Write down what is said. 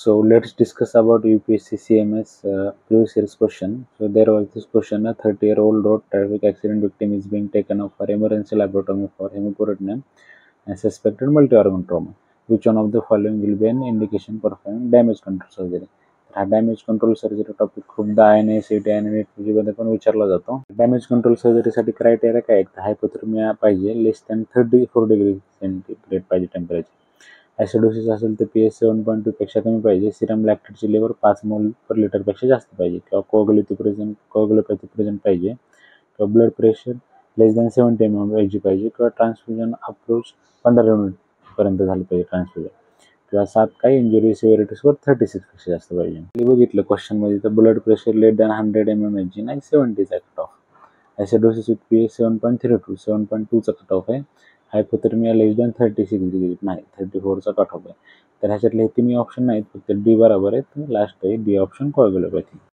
So let's discuss about UPSC CMS previous year's question. So there was this question: a 30-year-old road traffic accident victim is being taken up for emergency laparotomy for hemoperineum and suspected multi-organ trauma. Which one of the following will be an indication performing damage control surgery? हा damage control surgery topic खूपदा INA-CET आणि नीटमध्ये पण विचारला जातो. Damage control सर्जरीसाठी criteria काय आहेत? Hypothermia पाहिजे, लेस than 34 degree centigrade पाहिजे टेम्परेचर. ॲसिडोसिस असेल तर pH 7.2 पेक्षा कमी पाहिजे, सिरम लॅक्टेटची लेवल 5 मोल पर लिटरपेक्षा जास्त पाहिजे, किंवा कोअग्युलोपॅथी प्रेझेंट पाहिजे, किंवा blood pressure less than 70 mmHg पाहिजे, किंवा ट्रान्सफ्युजन अप्रोच 15 युनिटपर्यंत झालं पाहिजे ट्रान्सफ्युजन, किंवा 7 काही इंजुरी सिव्हिरिटी स्कोर 36 पेक्षा जास्त पाहिजे. बघितलं क्वेश्चनमध्ये तर blood pressure less than 100 mmHg नाही, 70चा cut off. Acidosis with pH 7.32 7.2चा कट ऑफ आहे. हायपोथर्मिया लेस दॅन 36 डिग्री नाही, 34चा कट ऑफ आहे. तर ह्याच्यातले हे तिन्ही ऑप्शन नाहीत, फक्त डी बरोबर आहेत. लास्ट आहे डी ऑप्शन कोअग्युलोपॅथी.